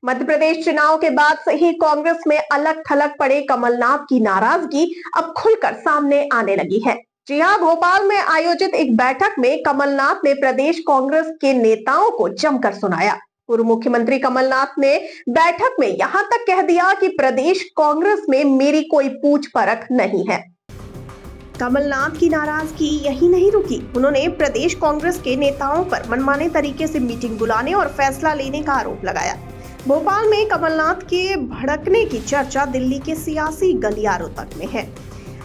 मध्य प्रदेश चुनाव के बाद से ही कांग्रेस में अलग थलग पड़े कमलनाथ की नाराजगी अब खुलकर सामने आने लगी है। जी हां, भोपाल में आयोजित एक बैठक में कमलनाथ ने प्रदेश कांग्रेस के नेताओं को जमकर सुनाया। पूर्व मुख्यमंत्री कमलनाथ ने बैठक में यहां तक कह दिया कि प्रदेश कांग्रेस में मेरी कोई पूछ परख नहीं है। कमलनाथ की नाराजगी यही नहीं रुकी, उन्होंने प्रदेश कांग्रेस के नेताओं पर मनमाने तरीके से मीटिंग बुलाने और फैसला लेने का आरोप लगाया। भोपाल में कमलनाथ के भड़कने की चर्चा दिल्ली के सियासी गलियारों तक में है।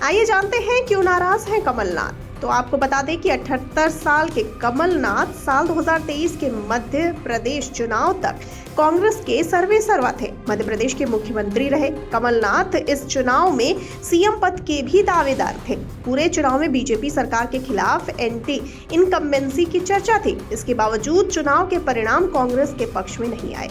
आइए जानते हैं क्यों नाराज हैं कमलनाथ। तो आपको बता दें कि 78 साल के कमलनाथ साल 2023 के मध्य प्रदेश चुनाव तक कांग्रेस के सर्वेसर्वा थे। मध्य प्रदेश के मुख्यमंत्री रहे। कमलनाथ इस चुनाव में सीएम पद के भी दावेदार थे। पूरे चुनाव में बीजेपी सरकार के खिलाफ एंटी इनकम्बेंसी की चर्चा थी। इसके बावजूद चुनाव के परिणाम कांग्रेस के पक्ष में नहीं आए।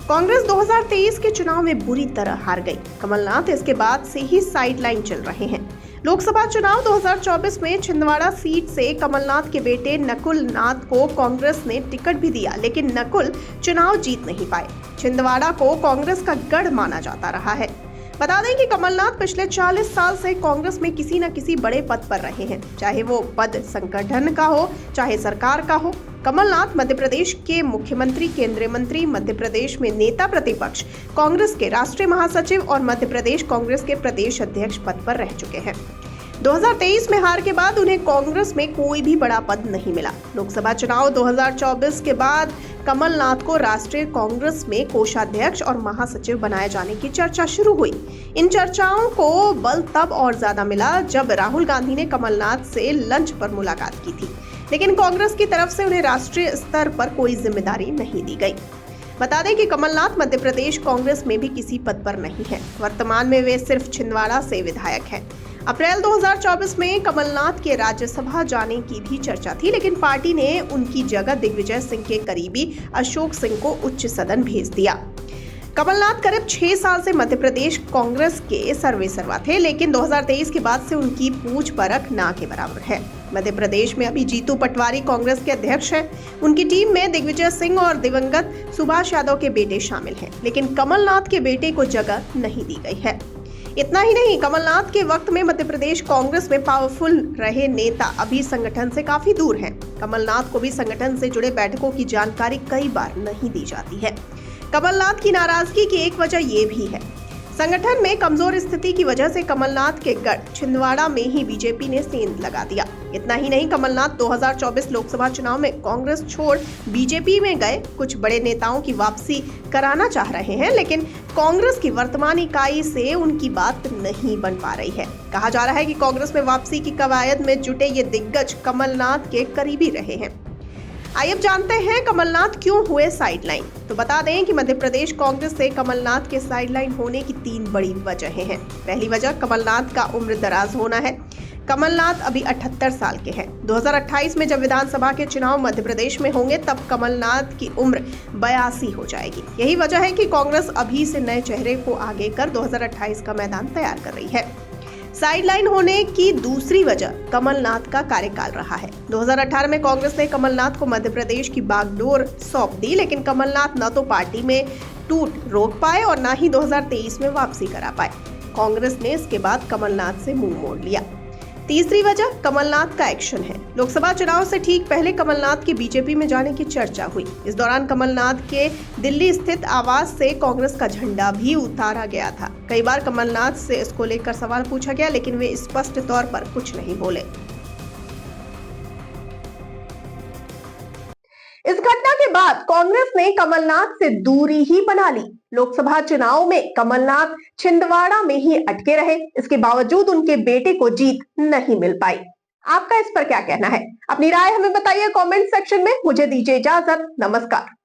कांग्रेस 2023 के चुनाव में बुरी तरह हार गई। कमलनाथ इसके बाद से ही साइडलाइन चल रहे हैं। लोकसभा चुनाव 2024 में छिंदवाड़ा सीट से कमलनाथ के बेटे नकुल नाथ को कांग्रेस ने टिकट भी दिया, लेकिन नकुल चुनाव जीत नहीं पाए। छिंदवाड़ा को कांग्रेस का गढ़ माना जाता रहा है। बता दें कि कमलनाथ पिछले 40 साल से कांग्रेस में किसी न किसी बड़े पद पर रहे हैं, चाहे वो पद संगठन का हो, चाहे सरकार का हो। कमलनाथ मध्य प्रदेश के मुख्यमंत्री, केंद्रीय मंत्री, मध्य प्रदेश में नेता प्रतिपक्ष, कांग्रेस के राष्ट्रीय महासचिव और मध्य प्रदेश कांग्रेस के प्रदेश अध्यक्ष पद पर रह चुके हैं। 2023 में हार के बाद उन्हें कांग्रेस में कोई भी बड़ा पद नहीं मिला। लोकसभा चुनाव 2024 के बाद कमलनाथ को राष्ट्रीय कांग्रेस में कोषाध्यक्ष और महासचिव बनाए जाने की चर्चा शुरू हुई। इन चर्चाओं को बल तब और ज्यादा मिला जब राहुल गांधी ने कमलनाथ से लंच पर मुलाकात की थी, लेकिन कांग्रेस की तरफ से उन्हें राष्ट्रीय स्तर पर कोई जिम्मेदारी नहीं दी गई। बता दें कि कमलनाथ मध्य प्रदेश कांग्रेस में भी किसी पद पर नहीं है। वर्तमान में वे सिर्फ छिंदवाड़ा से विधायक हैं। अप्रैल 2024 में कमलनाथ के राज्यसभा जाने की भी चर्चा थी, लेकिन पार्टी ने उनकी जगह दिग्विजय सिंह के करीबी अशोक सिंह को उच्च सदन भेज दिया। कमलनाथ करीब 6 साल से मध्य प्रदेश कांग्रेस के सर्वेसर्वा थे, लेकिन 2023 के बाद से उनकी पूछ परख ना के बराबर है। मध्य प्रदेश में अभी जीतू पटवारी कांग्रेस के अध्यक्ष हैं। उनकी टीम में दिग्विजय सिंह और दिवंगत सुभाष यादव के बेटे शामिल हैं, लेकिन कमलनाथ के बेटे को जगह नहीं दी गई है। इतना ही नहीं, कमलनाथ के वक्त में मध्य प्रदेश कांग्रेस में पावरफुल रहे नेता अभी संगठन से काफी दूर हैं। कमलनाथ को भी संगठन से जुड़े बैठकों की जानकारी कई बार नहीं दी जाती है। कमलनाथ की नाराजगी की एक वजह ये भी है, संगठन में कमजोर स्थिति की वजह से कमलनाथ के गढ़ छिंदवाड़ा में ही बीजेपी ने सेंध लगा दिया। इतना ही नहीं, कमलनाथ 2024 लोकसभा चुनाव में कांग्रेस छोड़ बीजेपी में गए कुछ बड़े नेताओं की वापसी कराना चाह रहे हैं, लेकिन कांग्रेस की वर्तमान इकाई से उनकी बात नहीं बन पा रही है। कहा जा रहा है कि कांग्रेस में वापसी की कवायद में जुटे ये दिग्गज कमलनाथ के करीबी रहे हैं। आइए अब जानते हैं कमलनाथ क्यों हुए साइडलाइन। तो बता दें कि मध्य प्रदेश कांग्रेस से कमलनाथ के साइडलाइन होने की 3 बड़ी वजहें हैं। पहली वजह कमलनाथ का उम्र दराज होना है। कमलनाथ अभी 78 साल के हैं। 2028 में जब विधानसभा के चुनाव मध्य प्रदेश में होंगे तब कमलनाथ की उम्र 82 हो जाएगी। यही वजह है कि कांग्रेस अभी से नए चेहरे को आगे कर 2028 का मैदान तैयार कर रही है। साइडलाइन होने की दूसरी वजह कमलनाथ का कार्यकाल रहा है। 2018 में कांग्रेस ने कमलनाथ को मध्य प्रदेश की बागडोर सौंप दी, लेकिन कमलनाथ न तो पार्टी में टूट रोक पाए और न ही 2023 में वापसी करा पाए। कांग्रेस ने इसके बाद कमलनाथ से मुंह मोड़ लिया। तीसरी वजह कमलनाथ का एक्शन है। लोकसभा चुनाव से ठीक पहले कमलनाथ के बीजेपी में जाने की चर्चा हुई। इस दौरान कमलनाथ के दिल्ली स्थित आवास से कांग्रेस का झंडा भी उतारा गया था। कई बार कमलनाथ से इसको लेकर सवाल पूछा गया, लेकिन वे स्पष्ट तौर पर कुछ नहीं बोले। इस घटना के बाद कांग्रेस ने कमलनाथ से दूरी ही बना ली। लोकसभा चुनाव में कमलनाथ छिंदवाड़ा में ही अटके रहे। इसके बावजूद उनके बेटे को जीत नहीं मिल पाई। आपका इस पर क्या कहना है? अपनी राय हमें बताइए कमेंट सेक्शन में। मुझे दीजिए इजाजत। नमस्कार।